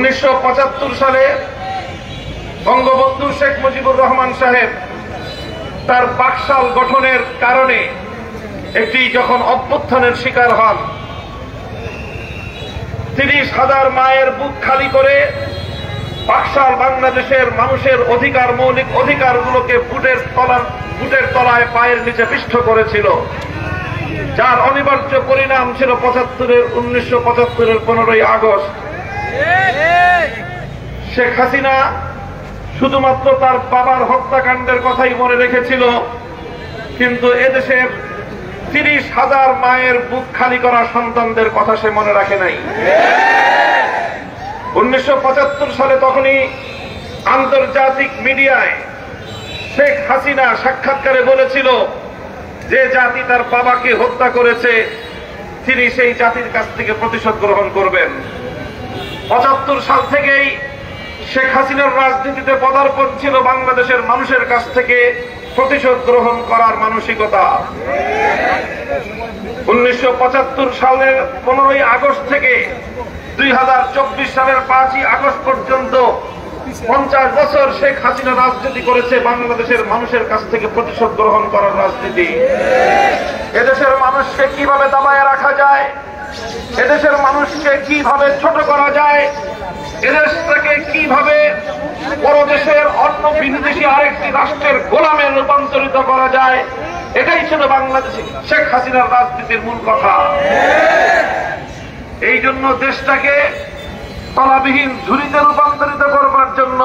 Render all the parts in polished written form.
1975 সালে বঙ্গবন্ধু শেখ মুজিবুর রহমান সাহেব তার বাকশাল গঠনের কারণে একটি যখন অভ্যুত্থানের শিকার হন, 30,000 মায়ের বুক খালি করে বাকশাল বাংলাদেশের মানুষের অধিকার, মৌলিক অধিকারগুলোকে বুটের তলায় পায়ের নিচে পিষ্ট করেছিল, যার অনিবার্য পরিণাম ছিল 1975-এর 15ই আগস্ট। শেখ হাসিনা শুধুমাত্র তার বাবার হত্যাকাণ্ডের কথাই মনে রেখেছিল, কিন্তু এদেশের 30,000 মায়ের বুক খালি করা সন্তানদের কথা সে মনে রাখে নাই। 1975 সালে তখনই আন্তর্জাতিক মিডিয়ায় শেখ হাসিনা সাক্ষাৎকারে বলেছিল যে জাতি তার বাবাকে হত্যা করেছে তিনি সেই জাতির কাছ থেকে প্রতিশোধ গ্রহণ করবেন। 75 সাল থেকেই শেখ হাসিনার রাজনীতিতে পদার্পণ ছিল বাংলাদেশের মানুষের কাছ থেকে প্রতিশোধ গ্রহণ করার মানসিকতা। 1975 সালের 15ই আগস্ট থেকে 2024 সালের 5ই আগস্ট পর্যন্ত 50 বছর শেখ হাসিনা রাজনীতি করেছে বাংলাদেশের মানুষের কাছ থেকে প্রতিশোধ গ্রহণ করার রাজনীতি। এদেশের মানুষকে কিভাবে দাবায় রাখা যায়, এদেশের মানুষকে কিভাবে ছোট করা যায়, এদেশটাকে কিভাবে পরদেশের অন্য বিদেশি আরেকটি রাষ্ট্রের গোলামে রূপান্তরিত করা যায়, এটাই ছিল বাংলাদেশে শেখ হাসিনার রাজনীতির মূল কথা। এই জন্য দেশটাকে তলাবিহীন ঝুড়িতে রূপান্তরিত করবার জন্য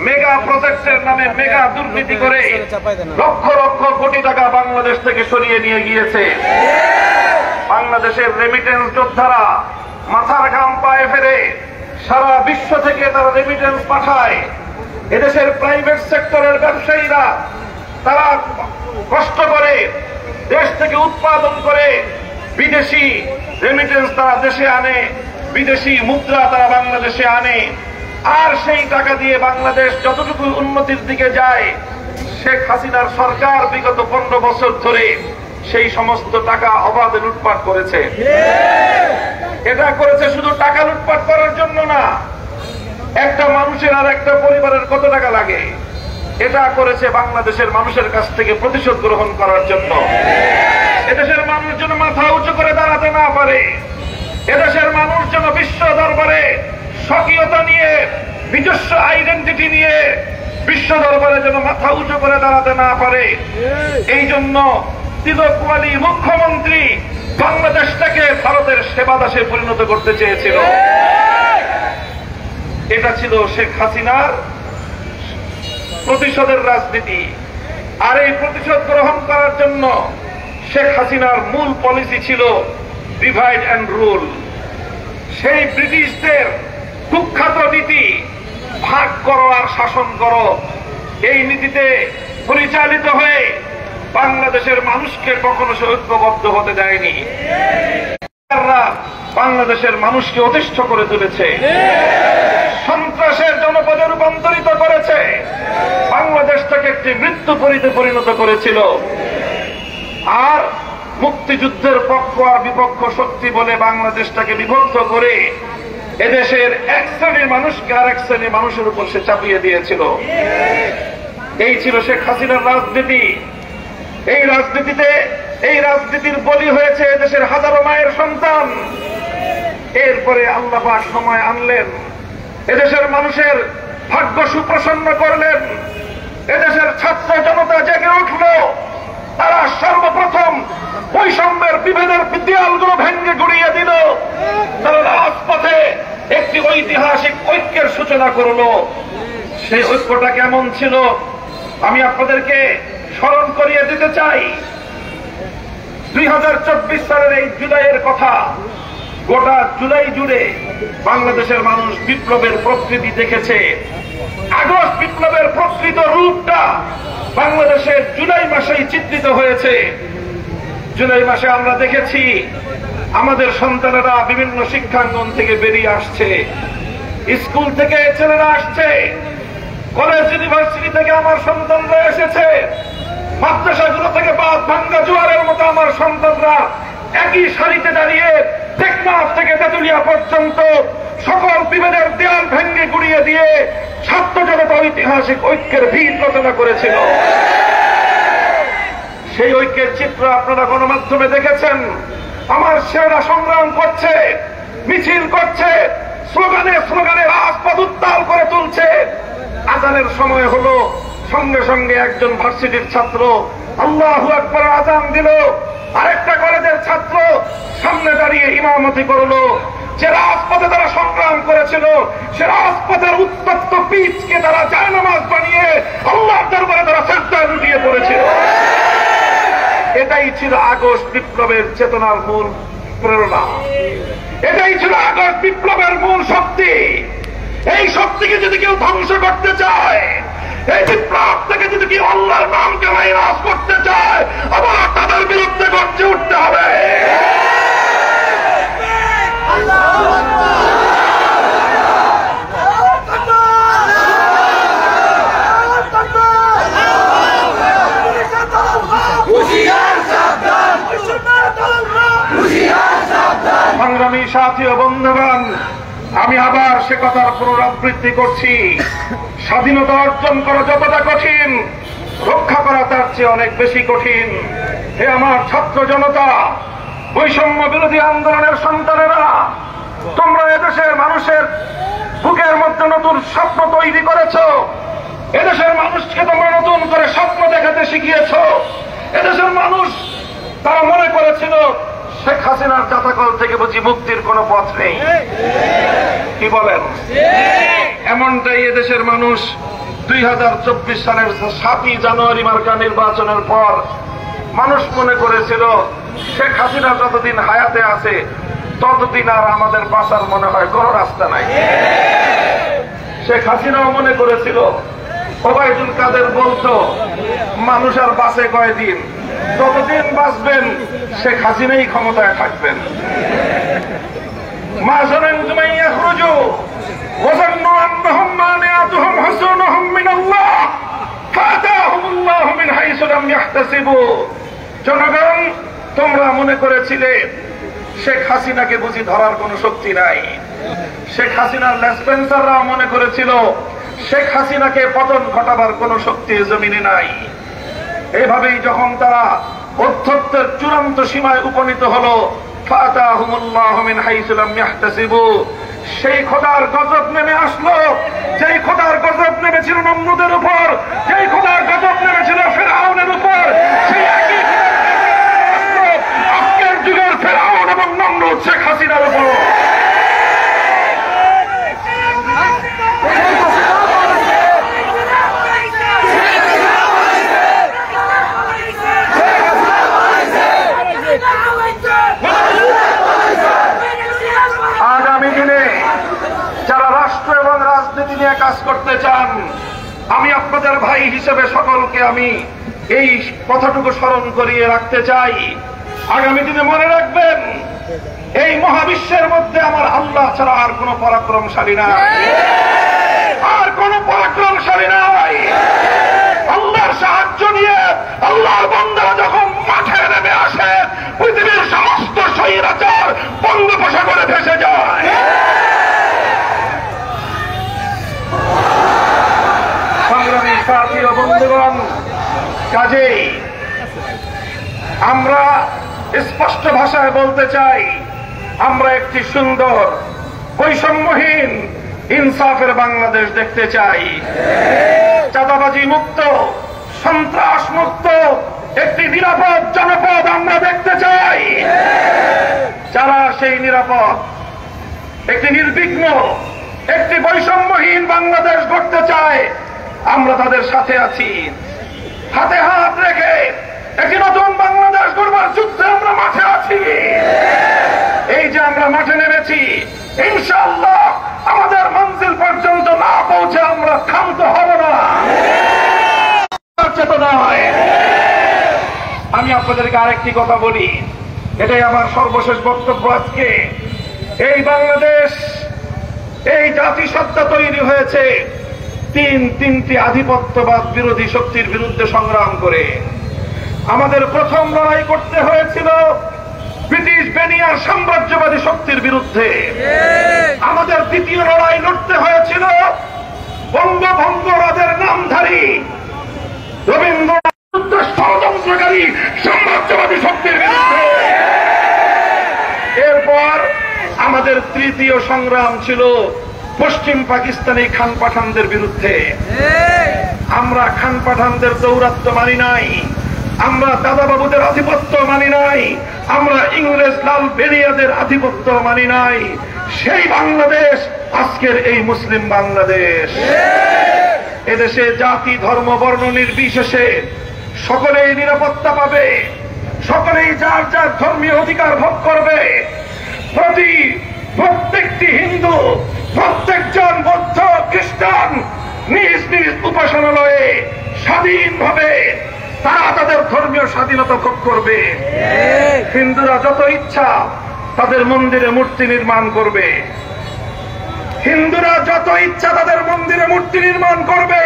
মেগা প্রজেক্টের নামে মেগা দুর্নীতি করে লক্ষ লক্ষ কোটি টাকা বাংলাদেশ থেকে সরিয়ে নিয়ে গিয়েছে। বাংলাদেশের রেমিটেন্স যোদ্ধারা মাথার ঘাম পায়ে ফেলে সারা বিশ্ব থেকে তারা রেমিটেন্স পাঠায়। এদেশের প্রাইভেট সেক্টরের ব্যবসায়ীরা তারা কষ্ট করে দেশ থেকে উৎপাদন করে বিদেশি রেমিটেন্স তারা দেশে আনে, বিদেশি মুদ্রা তারা বাংলাদেশে আনে, আর সেই টাকা দিয়ে বাংলাদেশ যতটুকু উন্নতির দিকে যায়, শেখ হাসিনার সরকার বিগত 15 বছর ধরে সেই সমস্ত টাকা অবাধে লুটপাট করেছে। এটা করেছে শুধু টাকা লুটপাট করার জন্য না, একটা মানুষের আর একটা পরিবারের কত টাকা লাগে এটা করেছে বাংলাদেশের মানুষের কাছ থেকে প্রতিশোধ গ্রহণ করার জন্য। এদেশের মানুষ যেন মাথা উঁচু করে দাঁড়াতে না পারে, এদেশের মানুষ যেন বিশ্ব দরবারে স্বকীয়তা নিয়ে, নিজস্ব আইডেন্টিটি নিয়ে বিশ্ব দরবারে যেন মাথা উঁচু করে দাঁড়াতে না পারে, এই জন্য তিলক ওয়ালি মুখ্যমন্ত্রী বাংলাদেশটাকে ভারতের সেবা দাসে পরিণত করতে চেয়েছিল। এটা ছিল শেখ হাসিনার প্রতিশোধের রাজনীতি। আর এই প্রতিশোধ গ্রহণ করার জন্য শেখ হাসিনার মূল পলিসি ছিল ডিভাইড অ্যান্ড রুল। সেই ব্রিটিশদের কুখ্যাত নীতি ভাগ করো আর শাসন করো, এই নীতিতে পরিচালিত হয়ে বাংলাদেশের মানুষকে কখনো সে ঐক্যবদ্ধ হতে দেয়নি। বাংলাদেশের মানুষকে অতিষ্ঠ করে তুলেছে, সন্ত্রাসের জনপদে রূপান্তরিত করেছে, বাংলাদেশটাকে একটি মৃত্যুপুরীতে পরিণত করেছিল। আর মুক্তিযুদ্ধের পক্ষ আর বিপক্ষ শক্তি বলে বাংলাদেশটাকে বিভক্ত করে এদেশের এক শ্রেণীর মানুষকে আর এক শ্রেণীর মানুষের উপর সে চাপিয়ে দিয়েছিল। এই ছিল শেখ হাসিনার রাজনীতি। এই রাজনীতির বলি হয়েছে এদেশের হাজারো মায়ের সন্তান। এরপরে আল্লাহ পাক সময় আনলেন, এদেশের মানুষের ভাগ্য সুপ্রসন্ন করলেন, এদেশের ছাত্র জনতা জেগে উঠল, তারা সর্বপ্রথম বৈষম্যের বিভেদের দেয়ালগুলো ভেঙে গুড়িয়ে দিল, তারা রাজপথে একটি ঐতিহাসিক ঐক্যের সূচনা করল। সেই ঐক্যটা কেমন ছিল আমি আপনাদেরকে স্মরণ করিয়ে দিতে চাই। 2024 সালের এই জুলাইয়ের কথা, গোটা জুলাই জুড়ে বাংলাদেশের মানুষ বিপ্লবের প্রকৃতি দেখেছে। আগস্ট বিপ্লবের প্রকৃত রূপটা বাংলাদেশের জুলাই মাসেই চিত্রিত হয়েছে। জুলাই মাসে আমরা দেখেছি আমাদের সন্তানেরা বিভিন্ন শিক্ষাঙ্গন থেকে বেরিয়ে আসছে, স্কুল থেকে ছেলেরা আসছে, কলেজ ইউনিভার্সিটি থেকে আমার সন্তানরা এসেছে, মাদ্রাসাগুলো থেকে বাদ ভাঙ্গা জোয়ারের মতো আমার সন্তানরা একই সারিতে দাঁড়িয়ে টেকনাফ থেকে তেতুলিয়া পর্যন্ত সকল বিভেদের দেয়াল ভেঙে গুড়িয়ে দিয়ে ছাত্র জনতা ঐতিহাসিক ঐক্যের ভিত রচনা করেছিল। সেই ঐক্যের চিত্র আপনারা গণমাধ্যমে দেখেছেন। আমার ছেলেরা সংগ্রাম করছে, মিছিল করছে, স্লোগানে স্লোগানে রাজপথ উত্তাল করে তুলছে। আজানের সময় হলো, সঙ্গে সঙ্গে একজন ভার্সিটির ছাত্র আল্লাহু আকবার আজান দিল, আরেকটা কলেজের ছাত্র সামনে দাঁড়িয়ে ইমামতি করলো। যে রাজপথে তারা সংগ্রাম করেছিল, সে রাজপথের উত্তপ্ত পিচকে তারা জায়নামাজ বানিয়ে আল্লাহর দরবারে তারা সিজদায় লুটিয়ে পড়েছিল। এটাই ছিল আগস্ট বিপ্লবের চেতনার মূল প্রেরণা, এটাই ছিল আগস্ট বিপ্লবের মূল শক্তি। এই শক্তিকে যদি কেউ ধ্বংস করতে চায়, এই বিপ্লব থেকে যদি কেউ আল্লাহর নামকে মাইনাস করতে চায়, আবার তাদের বিরুদ্ধে গর্জে উঠতে হবে। সংগ্রামী সাথী ও বন্ধুগণ, আমি আবার সে কথার পুনরাবৃত্তি করছি, স্বাধীনতা অর্জন করা যতটা কঠিন, রক্ষা করা তার চেয়ে অনেক বেশি কঠিন। হে আমার ছাত্র জনতা, বৈষম্য বিরোধী আন্দোলনের সন্তানেরা, তোমরা এদেশের মানুষের বুকের মধ্যে নতুন স্বপ্ন তৈরি করেছ। এদেশের মানুষকে তোমরা নতুন করে স্বপ্ন দেখাতে শিখিয়েছ। এদেশের মানুষ তারা মনে করেছিল শেখ হাসিনার জাতাকল থেকে বুঝি মুক্তির কোন পথ নেই। কি বলেন? এমনটাই এদেশের মানুষ 2024 সালের 7ই জানুয়ারি মার্কা নির্বাচনের পর মানুষ মনে করেছিল শেখ হাসিনা যতদিন হায়াতে আছে ততদিন আর আমাদের বাঁচার মনে হয় কোন রাস্তা নাই। শেখ হাসিনাও মনে করেছিল, ওবায়দুল কাদের বলতো মানুষ আর বাঁচে কয়দিন, যতদিন বাঁচবেন শেখ হাসিনাই ক্ষমতায় থাকবেন। মা যানান্তুম আন ইয়াখরুজু ওয়া যান্নু আন্নাহুম মানিআতুহুম হুসুনুহুম মিনাল্লাহ ফাতাহুমুল্লাহু মিন হাইসু লাম ইয়াহতাসিবু। জনগণ, তোমরা মনে করেছিলে শেখ হাসিনাকে বুঝি ধরার কোনো শক্তি নাই। শেখ হাসিনার লেসপেন্সাররাও মনে করেছিল শেখ হাসিনাকে পতন ঘটাবার কোনো শক্তি জমিনে নাই। এইভাবেই যখন তারা অধ্যত্বের চূড়ান্ত সীমায় উপনীত হলো, ফাতাহুমুল্লাহু মিন হাইসু লাম ইয়াহতাসিবু, সেই খোদার গজব নেমে আসলো। যেই খোদার গজব নেমেছিল নমরুদের উপর, যেই খোদার গজব নেমেছিল ফিরআউনের উপর, সেই একই আজকের যুগের ফিরআউন এবং নমরুদ শেখ হাসিনার উপর। আগামী দিনে যারা রাষ্ট্র এবং রাজনীতি নিয়ে কাজ করতে চান, আমি আপনাদের ভাই হিসেবে সকলকে আমি এই কথাটুকু স্মরণ করিয়ে রাখতে চাই। আগামী দিনে মনে রাখবেন, এই মহাবিশ্বের মধ্যে আমার আল্লাহ ছাড়া আর কোন পরাক্রমশালী নাই, আর কোন পরাক্রমশালী নাই। আল্লাহর সাহায্য নিয়ে আল্লাহর বান্দারা যখন মাঠে নেমে আসে, পৃথিবীর সমস্ত স্বৈরাচার বঙ্গোপসাগরে ভেসে যায়। সংগ্রামী সাথী ও বন্ধুগণ, কাজেই আমরা স্পষ্ট ভাষায় বলতে চাই, আমরা একটি সুন্দর বৈষম্যহীন ইনসাফের বাংলাদেশ দেখতে চাই। চাঁদাবাজি মুক্ত, সন্ত্রাস মুক্ত একটি নিরাপদ জনপদ আমরা দেখতে চাই। যারা সেই নিরাপদ, একটি নির্বিঘ্ন, একটি বৈষম্যহীন বাংলাদেশ গড়তে চায়, আমরা তাদের সাথে আছি। হাতে হাত রেখে একটি নতুন বাংলাদেশ গড়বার যুদ্ধে আমরা মাঠে আছি। এই যে আমরা মাঠে নেমেছি, ইনশাআল্লাহ আমাদের মঞ্জিল পর্যন্ত না পৌঁছে আমরা ক্ষান্ত হব না। চেতনায় আমি আপনাদেরকে আরেকটি কথা বলি, এটাই আমার সর্বশেষ বক্তব্য আজকে। এই বাংলাদেশ, এই জাতিসত্তা তৈরি হয়েছে তিনটি আধিপত্যবাদ বিরোধী শক্তির বিরুদ্ধে সংগ্রাম করে। আমাদের প্রথম লড়াই করতে হয়েছিল ব্রিটিশ বেনিয়া দুনিয়ার সাম্রাজ্যবাদী শক্তির বিরুদ্ধে। আমাদের দ্বিতীয় লড়াই লড়তে হয়েছিল বঙ্গভঙ্গ হ্রদের নামধারী রবীন্দ্রনাথ ষড়যন্ত্রকারী সাম্রাজ্যবাদী শক্তির বিরুদ্ধে। এরপর আমাদের তৃতীয় সংগ্রাম ছিল পশ্চিম পাকিস্তানি খান পাঠানদের বিরুদ্ধে। আমরা খান পাঠানদের দৌরাত্ম্য মানি নাই, আমরা দাদাবাবুদের আধিপত্য মানি নাই, আমরা ইংরেজ লাল বেরিয়াদের আধিপত্য মানি নাই। সেই বাংলাদেশ আজকের এই মুসলিম বাংলাদেশ। এদেশে জাতি ধর্ম বর্ণ নির্বিশেষে সকলেই নিরাপত্তা পাবে, সকলেই যার যার ধর্মীয় অধিকার ভোগ করবে। প্রত্যেকটি হিন্দু, প্রত্যেকজন বৌদ্ধ খ্রিস্টান নিজ নিজ উপাসনালয়ে স্বাধীনভাবে তারা তাদের ধর্মীয় স্বাধীনতা ভোগ করবে। হিন্দুরা যত ইচ্ছা তাদের মন্দিরে মূর্তি নির্মাণ করবে, হিন্দুরা যত ইচ্ছা তাদের মন্দিরে মূর্তি নির্মাণ করবে,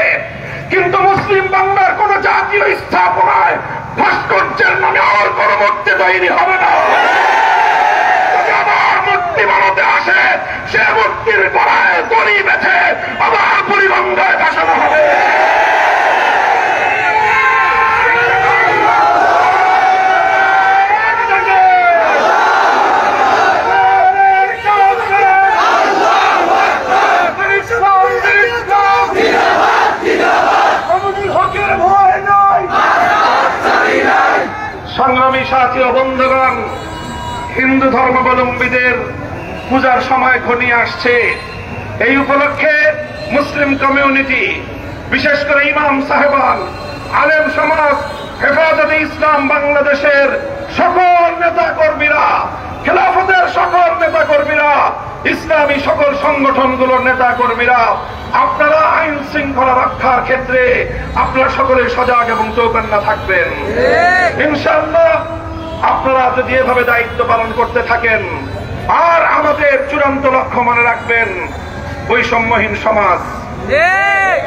কিন্তু মুসলিম বাংলার কোন জাতীয় স্থাপনায় ভাস্কর্যের নামে আর কোন মূর্তি তৈরি হবে না। যদি আবার মূর্তি বানাতে আসে, সে মূর্তির গলায় দড়ি বেঁধে আবার বুড়িগঙ্গায় ভাসানো হবে। সংগ্রামী সাথী ও বন্ধুগণ, হিন্দু ধর্মাবলম্বীদের পূজার সময় ঘনিয়ে আসছে। এই উপলক্ষে মুসলিম কমিউনিটি, বিশেষ করে ইমাম সাহেবান, আলেম সমাজ, হেফাজতে ইসলাম বাংলাদেশের সকল নেতা কর্মীরা, খেলাফতের সকল নেতা কর্মীরা, ইসলামী সকল সংগঠনগুলোর নেতা কর্মীরা, আপনারা আইন শৃঙ্খলা রক্ষার ক্ষেত্রে আপনারা সকলে সজাগ এবং চৌকান্না থাকবেন। ইনশাআল্লাহ আপনারা যদি এভাবে দায়িত্ব পালন করতে থাকেন, আর আমাদের চূড়ান্ত লক্ষ্য মনে রাখবেন, বৈষম্যহীন সমাজ,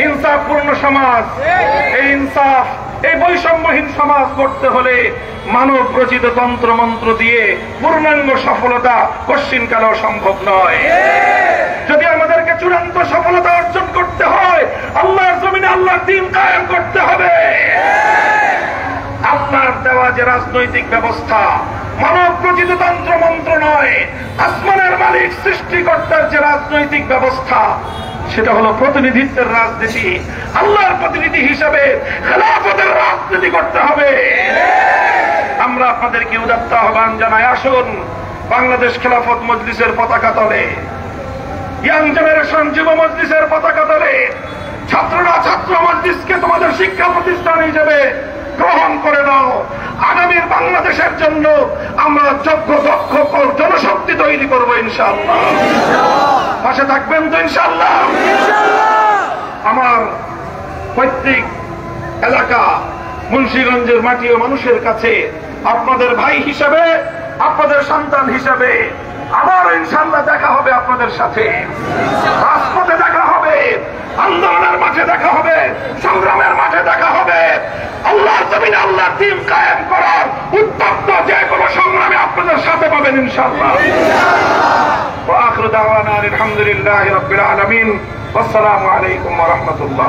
ইনসাফপূর্ণ সমাজ। এই ইনসাফ, এই বৈষম্যহীন সমাজ করতে হলে মানব রচিত তন্ত্র মন্ত্র দিয়ে পূর্ণাঙ্গ সফলতা কশ্চিনকালেও সম্ভব নয়। যদি আমাদেরকে চূড়ান্ত সফলতা অর্জন করতে হয়, আল্লাহর জমিনে আল্লাহর দ্বীন কায়েম করতে হবে। আপনার দেওয়া যে রাজনৈতিক ব্যবস্থা মানব রচিত তন্ত্র মন্ত্র নয়, আসমানের মালিক সৃষ্টিকর্তার যে রাজনৈতিক ব্যবস্থা, সেটা হলো প্রতিনিধিত্বের রাজনীতি। আল্লাহর প্রতিনিধি হিসাবে খেলাফতের রাজনীতি করতে হবে। আমরা আপনাদেরকে উদাত্ত আহ্বান জানাই, আসুন বাংলাদেশ খেলাফত মজলিসের পতাকা তলে, ইয়াং জেনারেশন যুব মজলিসের পতাকা তলে ছাত্ররা ছাত্র মজলিসকে তোমাদের শিক্ষা প্রতিষ্ঠান হিসেবে গ্রহণ করে নাও। আগামীর বাংলাদেশের জন্য আমরা যোগ্য দক্ষ জনশক্তি তৈরি করবো ইনশাআল্লাহ। পাশে থাকবেন তো ইনশাআল্লাহ? আমার পৈতৃক এলাকা মুন্সিগঞ্জের মাটি ও মানুষের কাছে আপনাদের ভাই হিসাবে, আপনাদের সন্তান হিসাবে আবার ইনশাআল্লাহ দেখা হবে আপনাদের সাথে। রাজপথে দেখা হবে, আন্দোলনের মাঠে দেখা হবে, সংগ্রামের মাঠে দেখা হবে। আল্লাহর জমিনে আল্লাহর দ্বীন কায়েম করার উত্তপ্ত যে কোনো সংগ্রামে আপনাদের সাথে পাবেন ইনশাআল্লাহ। ওয়া আখিরু দাওয়ানা আলহামদুলিল্লাহি রাব্বিল আলামিন। আসসালামু আলাইকুম ওয়া রাহমাতুল্লাহ।